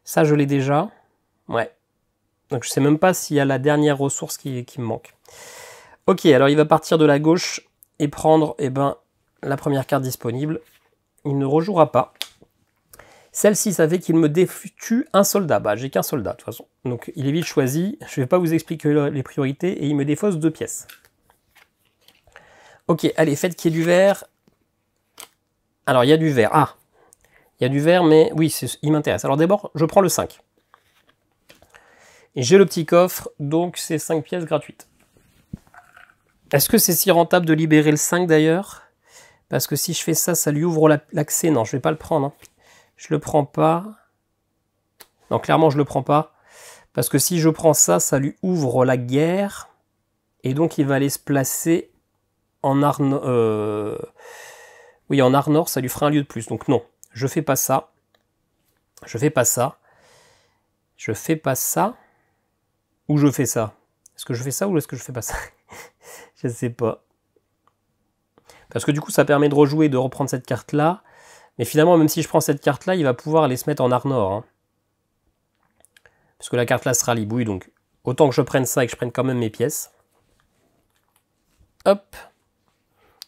Ça, je l'ai déjà. Ouais. Donc, je sais même pas s'il y a la dernière ressource qui me manque. Ok, alors il va partir de la gauche et prendre la première carte disponible. Il ne rejouera pas. Celle-ci, ça fait qu'il me tue un soldat. Bah, j'ai qu'un soldat, de toute façon. Donc, il est vite choisi. Je ne vais pas vous expliquer les priorités. Et il me défausse 2 pièces. Ok, allez, faites qu'il y ait du vert. Alors, il y a du vert. Ah, il y a du vert, mais oui, il m'intéresse. Alors, d'abord, je prends le 5. Et j'ai le petit coffre, donc c'est 5 pièces gratuites. Est-ce que c'est si rentable de libérer le 5, d'ailleurs? Parce que si je fais ça, ça lui ouvre l'accès. Non, je ne vais pas le prendre. Hein. Je le prends pas. Non, clairement, je le prends pas. Parce que si je prends ça, ça lui ouvre la guerre. Et donc, il va aller se placer en Arnor. Oui, en Arnor, ça lui fera un lieu de plus. Donc non, je fais pas ça. Je fais pas ça. Je fais pas ça. Ou je fais ça? Est-ce que je fais ça ou est-ce que je fais pas ça? Je sais pas. Parce que du coup, ça permet de rejouer, de reprendre cette carte-là. Mais finalement, même si je prends cette carte-là, il va pouvoir aller se mettre en Arnor. Hein. Parce que la carte-là sera libouille, donc Autant que je prenne ça et que je prenne quand même mes pièces. Hop.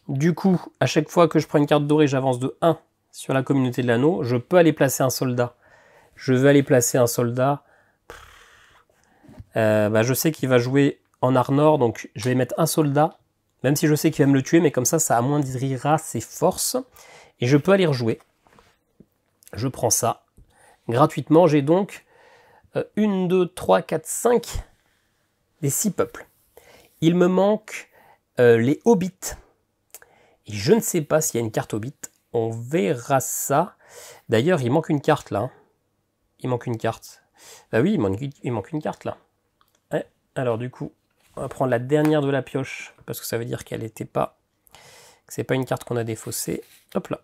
Du coup, à chaque fois que je prends une carte dorée, j'avance de 1 sur la communauté de l'anneau. Je peux aller placer un soldat. Je vais aller placer un soldat. Je sais qu'il va jouer en Arnor, donc je vais mettre un soldat. Même si je sais qu'il va me le tuer, mais comme ça amoindrira ses forces. Et je peux aller rejouer. Je prends ça gratuitement. J'ai donc 1, 2, 3, 4, 5 des 6 peuples. Il me manque les hobbits. Et je ne sais pas s'il y a une carte hobbit. On verra ça. D'ailleurs, il manque une carte là. Il manque une carte. Bah oui, il manque une carte là. Ouais. Alors du coup, on va prendre la dernière de la pioche. Parce que ça veut dire qu'elle n'était pas... que c'est pas une carte qu'on a défaussée. Hop là.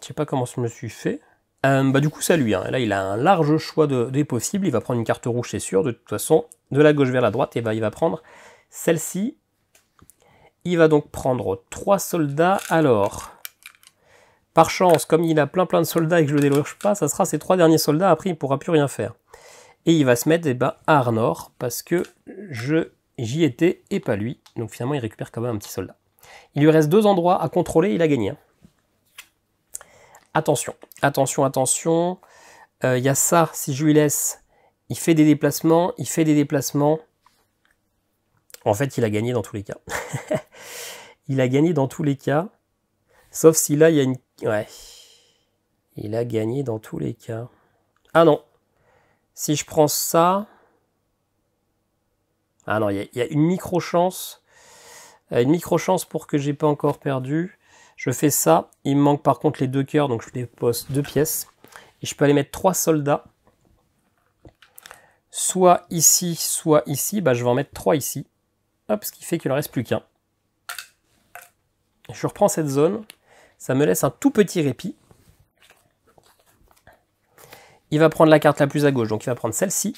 Je sais pas comment je me suis fait. Du coup, c'est lui. Hein. Là, il a un large choix des possibles. Il va prendre une carte rouge, c'est sûr. De toute façon, de la gauche vers la droite, et il va prendre celle-ci. Il va donc prendre 3 soldats. Alors, par chance, comme il a plein de soldats et que je le déloge pas, ça sera ses 3 derniers soldats. Après, il ne pourra plus rien faire. Et il va se mettre à Arnor parce que j'y étais et pas lui. Donc finalement, il récupère quand même un petit soldat. Il lui reste 2 endroits à contrôler. Il a gagné. Attention, attention, attention. Il y a ça, si je lui laisse, il fait des déplacements, En fait, il a gagné dans tous les cas. Il a gagné dans tous les cas. Sauf si là, il y a une... Ouais. Il a gagné dans tous les cas. Ah non. Si je prends ça... Ah non, il y a une micro-chance. Une micro-chance pour que j'ai pas encore perdu. Je fais ça. Il me manque par contre les 2 cœurs, donc je dépose 2 pièces. Et je peux aller mettre 3 soldats. Soit ici, soit ici. Bah, je vais en mettre 3 ici. Hop, ce qui fait qu'il ne reste plus qu'un. Je reprends cette zone. Ça me laisse un tout petit répit. Il va prendre la carte la plus à gauche. Donc il va prendre celle-ci,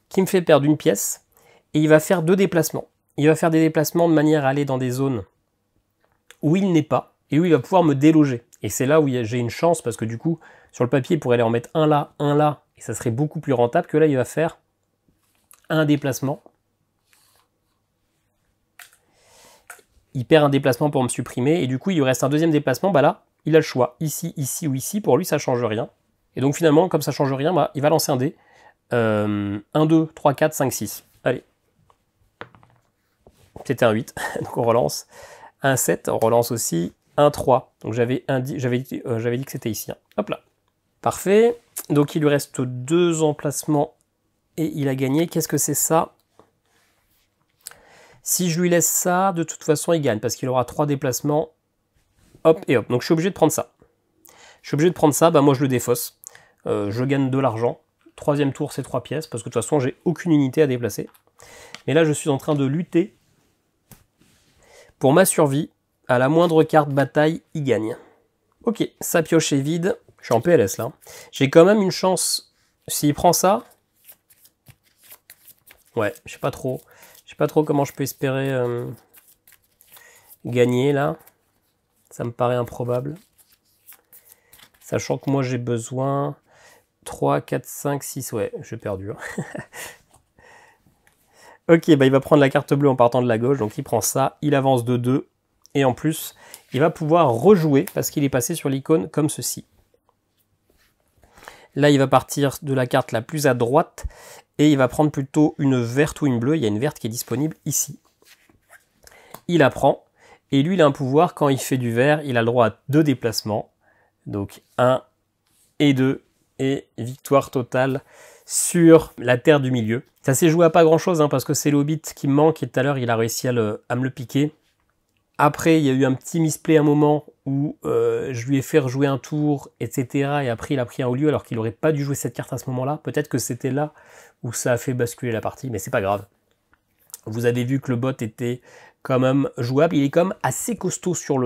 qui me fait perdre une pièce. Et il va faire 2 déplacements. Il va faire des déplacements de manière à aller dans des zones où il n'est pas. Et où il va pouvoir me déloger. Et c'est là où j'ai une chance, parce que du coup, sur le papier, il pourrait aller en mettre un là, et ça serait beaucoup plus rentable que là, il va faire un déplacement. Il perd un déplacement pour me supprimer, et du coup, il lui reste un deuxième déplacement. Bah là, il a le choix, ici, ici ou ici. Pour lui, ça ne change rien. Et donc finalement, comme ça ne change rien, bah, il va lancer un dé. 1, 2, 3, 4, 5, 6. Allez. C'était un 8, donc on relance. Un 7, on relance aussi. Un 3. Donc j'avais dit que c'était ici. Hein. Hop là. Parfait. Donc il lui reste 2 emplacements et il a gagné. Qu'est-ce que c'est ça? Si je lui laisse ça, de toute façon, il gagne parce qu'il aura 3 déplacements. Hop et hop. Donc je suis obligé de prendre ça. Je suis obligé de prendre ça. Bah, moi, je le défausse. Je gagne de l'argent. 3e tour, c'est 3 pièces parce que de toute façon, j'ai aucune unité à déplacer. Mais là, je suis en train de lutter pour ma survie. À la moindre carte bataille, il gagne. Ok, sa pioche est vide. Je suis en PLS là. J'ai quand même une chance. S'il prend ça... Ouais, je sais pas trop. Je sais pas trop comment je peux espérer gagner là. Ça me paraît improbable. Sachant que moi j'ai besoin... 3, 4, 5, 6... Ouais, j'ai perdu. Hein. Ok, bah il va prendre la carte bleue en partant de la gauche. Donc il prend ça. Il avance de 2. Et en plus, il va pouvoir rejouer parce qu'il est passé sur l'icône comme ceci. Là, il va partir de la carte la plus à droite et il va prendre plutôt une verte ou une bleue. Il y a une verte qui est disponible ici. Il la prend et lui, il a un pouvoir. Quand il fait du vert, il a le droit à 2 déplacements. Donc 1 et 2 et victoire totale sur la terre du milieu. Ça s'est joué à pas grand-chose hein, parce que c'est le Hobbit qui me manque et tout à l'heure, il a réussi à me le piquer. Après, il y a eu un petit misplay à un moment où je lui ai fait rejouer un tour, etc. Et après, il a pris un haut lieu alors qu'il n'aurait pas dû jouer cette carte à ce moment-là. Peut-être que c'était là où ça a fait basculer la partie, mais c'est pas grave. Vous avez vu que le bot était quand même jouable. Il est quand même assez costaud sur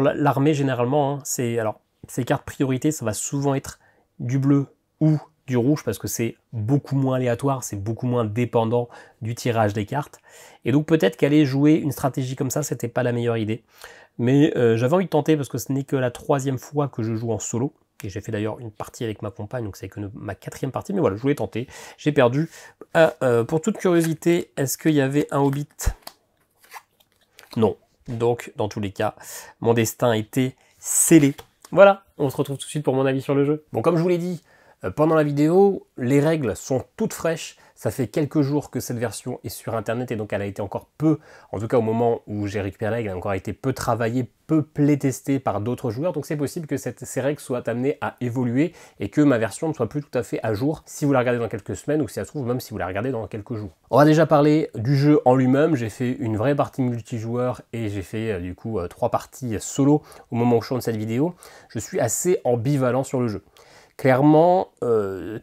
l'armée généralement. Hein. Alors, ces cartes priorité, ça va souvent être du bleu ou du rouge parce que c'est beaucoup moins aléatoire, c'est beaucoup moins dépendant du tirage des cartes. Et donc peut-être qu'aller jouer une stratégie comme ça, c'était pas la meilleure idée. Mais j'avais envie de tenter parce que ce n'est que la 3e fois que je joue en solo. Et j'ai fait d'ailleurs une partie avec ma compagne, donc c'est que ma 4e partie, mais voilà, je voulais tenter. J'ai perdu. Pour toute curiosité, est-ce qu'il y avait un Hobbit? Non. Donc, dans tous les cas, mon destin a été scellé. Voilà, on se retrouve tout de suite pour mon avis sur le jeu. Bon, comme je vous l'ai dit, pendant la vidéo, les règles sont toutes fraîches. Ça fait quelques jours que cette version est sur internet et donc elle a été encore peu, en tout cas au moment où j'ai récupéré la règle, elle a encore été peu travaillée, peu playtestée par d'autres joueurs. Donc c'est possible que ces règles soient amenées à évoluer et que ma version ne soit plus tout à fait à jour si vous la regardez dans quelques semaines ou si ça se trouve même si vous la regardez dans quelques jours. On va déjà parler du jeu en lui-même. J'ai fait une vraie partie multijoueur et j'ai fait du coup 3 parties solo au moment où je tourne cette vidéo. Je suis assez ambivalent sur le jeu. Clairement,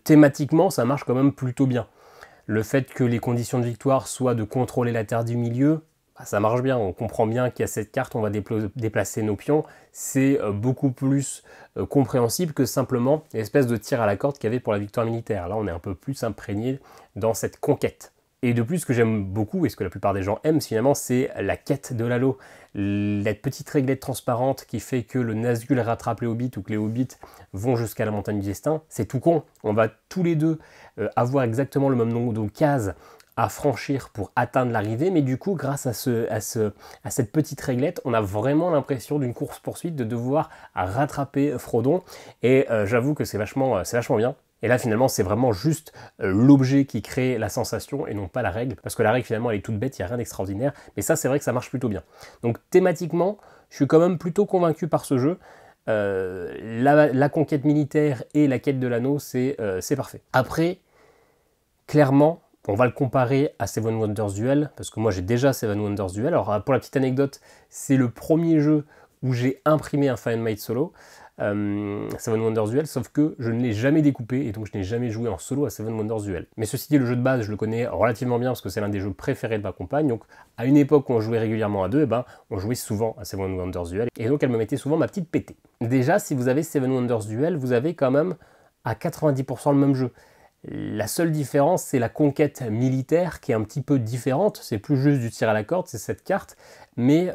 thématiquement, ça marche quand même plutôt bien. Le fait que les conditions de victoire soient de contrôler la terre du milieu, bah, ça marche bien. On comprend bien qu'il y a cette carte, on va déplacer nos pions. C'est beaucoup plus compréhensible que simplement l'espèce de tir à la corde qu'il y avait pour la victoire militaire. Là, on est un peu plus imprégné dans cette conquête. Et de plus, ce que j'aime beaucoup, et ce que la plupart des gens aiment finalement, c'est la quête de l'anneau. La petite réglette transparente qui fait que le Nazgûl rattrape les hobbits ou que les hobbits vont jusqu'à la montagne du destin. C'est tout con. On va tous les deux avoir exactement le même nombre de cases à franchir pour atteindre l'arrivée, mais du coup, grâce à cette petite réglette, on a vraiment l'impression d'une course-poursuite, de devoir rattraper Frodon. Et j'avoue que c'est vachement bien. Et là, finalement, c'est vraiment juste l'objet qui crée la sensation et non pas la règle. Parce que la règle, finalement, elle est toute bête, il n'y a rien d'extraordinaire. Mais ça, c'est vrai que ça marche plutôt bien. Donc, thématiquement, je suis quand même plutôt convaincu par ce jeu. La conquête militaire et la quête de l'anneau, c'est parfait. Après, clairement, on va le comparer à Seven Wonders Duel. Parce que moi, j'ai déjà Seven Wonders Duel. Alors, pour la petite anecdote, c'est le premier jeu où j'ai imprimé un Fahrenheit solo. Seven Wonders Duel, sauf que je ne l'ai jamais découpé et donc je n'ai jamais joué en solo à Seven Wonders Duel. Mais ceci dit, le jeu de base, je le connais relativement bien parce que c'est l'un des jeux préférés de ma compagne. Donc à une époque où on jouait régulièrement à deux, on jouait souvent à Seven Wonders Duel et donc elle me mettait souvent ma petite pétée. Déjà, si vous avez Seven Wonders Duel, vous avez quand même à 90% le même jeu. La seule différence, c'est la conquête militaire qui est un petit peu différente. C'est plus juste du tir à la corde, c'est cette carte. Mais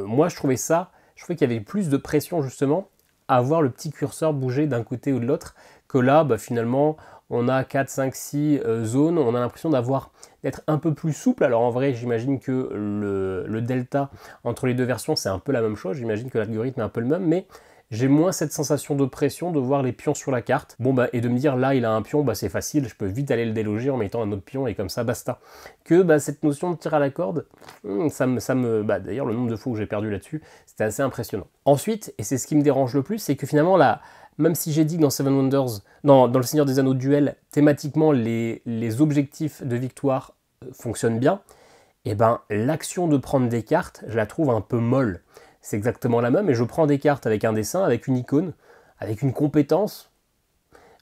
moi, je trouvais qu'il y avait plus de pression justement à voir le petit curseur bouger d'un côté ou de l'autre, que là, finalement, on a 4, 5, 6 zones, on a l'impression d'être un peu plus souple. Alors en vrai, j'imagine que le delta entre les deux versions, c'est un peu la même chose, j'imagine que l'algorithme est un peu le même, mais j'ai moins cette sensation de pression de voir les pions sur la carte. Et de me dire, là, il a un pion, c'est facile, je peux vite aller le déloger en mettant un autre pion et comme ça, basta. Que cette notion de tir à la corde, d'ailleurs, le nombre de fois où j'ai perdu là-dessus, c'était assez impressionnant. Ensuite, et c'est ce qui me dérange le plus, c'est que finalement, là, même si j'ai dit que dans Seven Wonders, dans le Seigneur des Anneaux Duel, thématiquement, les objectifs de victoire fonctionnent bien, l'action de prendre des cartes, je la trouve un peu molle. C'est exactement la même, et je prends des cartes avec un dessin, avec une icône, avec une compétence,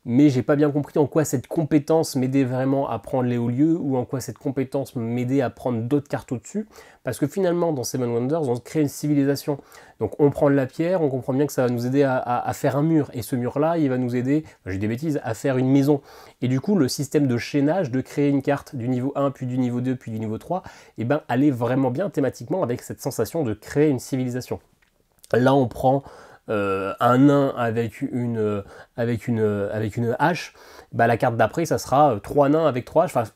mais j'ai pas bien compris en quoi cette compétence m'aidait vraiment à prendre les hauts lieux, ou en quoi cette compétence m'aidait à prendre d'autres cartes au-dessus, parce que finalement, dans Seven Wonders, on crée une civilisation. Donc on prend de la pierre, on comprend bien que ça va nous aider à faire un mur, et ce mur-là, il va nous aider, j'ai des bêtises, à faire une maison. Et du coup, le système de chaînage, de créer une carte du niveau 1, puis du niveau 2, puis du niveau 3, allait vraiment bien thématiquement avec cette sensation de créer une civilisation. Là, on prend un nain avec une hache, la carte d'après, ça sera 3 nains avec 3 haches. Enfin,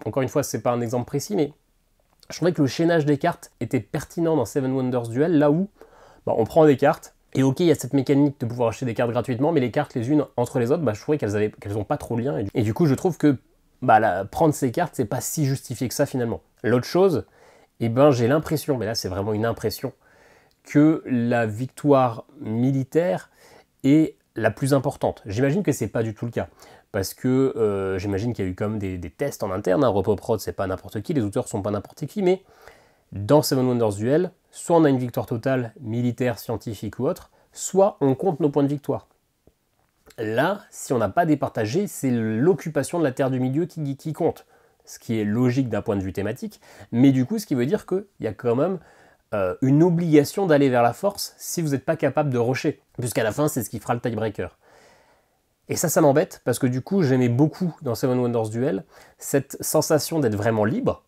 encore une fois, c'est pas un exemple précis, mais je trouvais que le chaînage des cartes était pertinent dans Seven Wonders Duel, là où on prend des cartes, et ok, il y a cette mécanique de pouvoir acheter des cartes gratuitement, mais les cartes les unes entre les autres, je trouvais qu'elles n'ont pas trop de lien, et du coup, je trouve que prendre ces cartes, c'est pas si justifié que ça finalement. L'autre chose, j'ai l'impression, mais là c'est vraiment une impression, que la victoire militaire est la plus importante. J'imagine que c'est pas du tout le cas, parce que j'imagine qu'il y a eu comme des tests en interne, Repoprod c'est pas n'importe qui, les auteurs sont pas n'importe qui, mais dans Seven Wonders Duel, soit on a une victoire totale, militaire, scientifique ou autre, soit on compte nos points de victoire. Là, si on n'a pas départagé, c'est l'occupation de la terre du milieu qui compte, ce qui est logique d'un point de vue thématique, mais du coup ce qui veut dire qu'il y a quand même une obligation d'aller vers la force si vous n'êtes pas capable de rusher, puisqu'à la fin c'est ce qui fera le tiebreaker. Et ça m'embête, parce que du coup j'aimais beaucoup dans Seven Wonders Duel cette sensation d'être vraiment libre,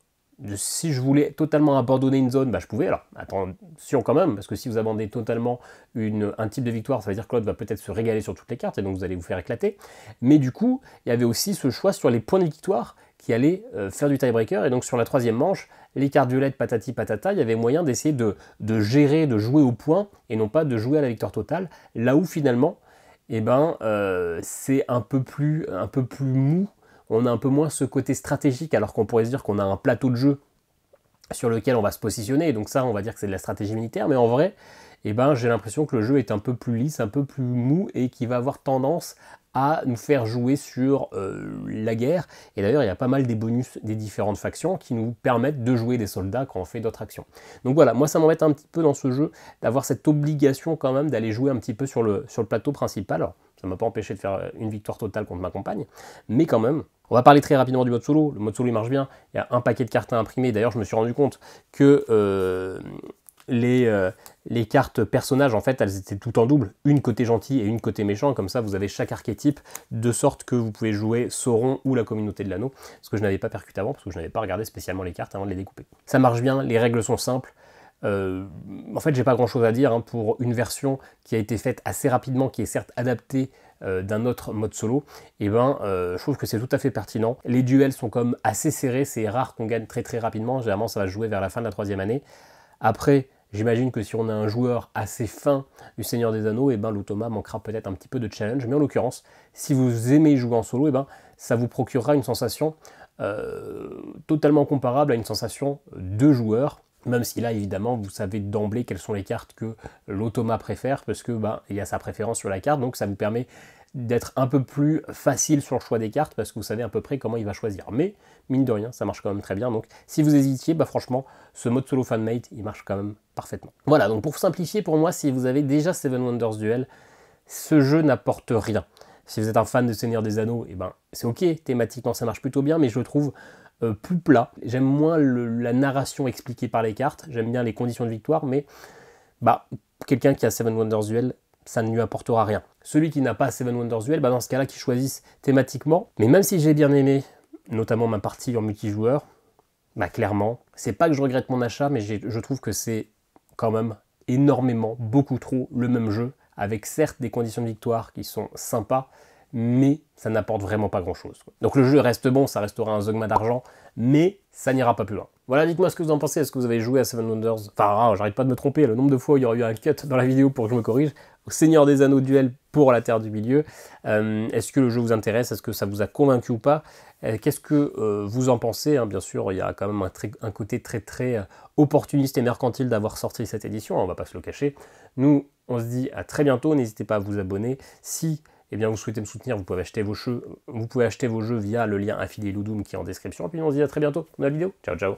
si je voulais totalement abandonner une zone, bah, je pouvais. Alors attention quand même, parce que si vous abandonnez totalement un type de victoire, ça veut dire que l'autre va peut-être se régaler sur toutes les cartes, et donc vous allez vous faire éclater. Mais du coup, il y avait aussi ce choix sur les points de victoire qui allait faire du tiebreaker, et donc sur la troisième manche, les cartes violettes patati patata, il y avait moyen d'essayer de gérer, de jouer au point, et non pas de jouer à la victoire totale, là où finalement, eh ben, c'est un peu plus mou, on a un peu moins ce côté stratégique, alors qu'on pourrait se dire qu'on a un plateau de jeu sur lequel on va se positionner, et donc ça, on va dire que c'est de la stratégie militaire, mais en vrai, eh ben, j'ai l'impression que le jeu est un peu plus lisse, un peu plus mou, et qui va avoir tendance à nous faire jouer sur la guerre. Et d'ailleurs, il y a pas mal des bonus des différentes factions qui nous permettent de jouer des soldats quand on fait d'autres actions. Donc voilà, moi ça m'embête un petit peu dans ce jeu d'avoir cette obligation quand même d'aller jouer un petit peu sur le plateau principal. Alors, ça ne m'a pas empêché de faire une victoire totale contre ma compagne, mais quand même. On va parler très rapidement du mode solo. Le mode solo il marche bien, il y a un paquet de cartes à imprimer. D'ailleurs, je me suis rendu compte que les cartes personnages, en fait, elles étaient toutes en double, une côté gentil et une côté méchant, comme ça vous avez chaque archétype, de sorte que vous pouvez jouer Sauron ou la communauté de l'anneau, ce que je n'avais pas percuté avant, parce que je n'avais pas regardé spécialement les cartes avant de les découper. Ça marche bien, les règles sont simples, en fait j'ai pas grand chose à dire pour une version qui a été faite assez rapidement, qui est certes adaptée d'un autre mode solo, et ben je trouve que c'est tout à fait pertinent. Les duels sont comme assez serrés, c'est rare qu'on gagne très très rapidement, généralement ça va se jouer vers la fin de la 3e année. Après, j'imagine que si on a un joueur assez fin du Seigneur des Anneaux, et ben l'automa manquera peut-être un petit peu de challenge, mais en l'occurrence, si vous aimez jouer en solo, et ben ça vous procurera une sensation totalement comparable à une sensation de joueur, même si là évidemment vous savez d'emblée quelles sont les cartes que l'automa préfère, parce que il y a sa préférence sur la carte, donc ça vous permet d'être un peu plus facile sur le choix des cartes, parce que vous savez à peu près comment il va choisir. Mais mine de rien, ça marche quand même très bien, donc si vous hésitiez, franchement, ce mode solo fanmate, il marche quand même parfaitement. Voilà, donc pour simplifier, pour moi, si vous avez déjà Seven Wonders Duel, ce jeu n'apporte rien. Si vous êtes un fan de Seigneur des Anneaux, et c'est ok, thématiquement ça marche plutôt bien, mais je le trouve plus plat. J'aime moins la narration expliquée par les cartes, j'aime bien les conditions de victoire, mais quelqu'un qui a Seven Wonders Duel, ça ne lui apportera rien. Celui qui n'a pas Seven Wonders Duel, dans ce cas-là, qu'il choisisse thématiquement. Mais même si j'ai bien aimé, notamment ma partie en multijoueur, clairement, c'est pas que je regrette mon achat, mais je trouve que c'est quand même énormément, beaucoup trop le même jeu, avec certes des conditions de victoire qui sont sympas, mais ça n'apporte vraiment pas grand-chose. Donc le jeu reste bon, ça restera un Zogma d'argent, mais ça n'ira pas plus loin. Voilà, dites-moi ce que vous en pensez, est-ce que vous avez joué à Seven Wonders? Enfin, j'arrête pas de me tromper, le nombre de fois où il y aurait eu un cut dans la vidéo pour que je me corrige. Au Seigneur des Anneaux Duel pour la Terre du Milieu. Est-ce que le jeu vous intéresse? Est-ce que ça vous a convaincu ou pas? Qu'est-ce que vous en pensez? Bien sûr, il y a quand même un côté très très opportuniste et mercantile d'avoir sorti cette édition, on va pas se le cacher. Nous, on se dit à très bientôt, n'hésitez pas à vous abonner. Si vous souhaitez me soutenir, vous pouvez acheter vos jeux via le lien affilié Ludum qui est en description. Et puis on se dit à très bientôt dans la vidéo. Ciao, ciao.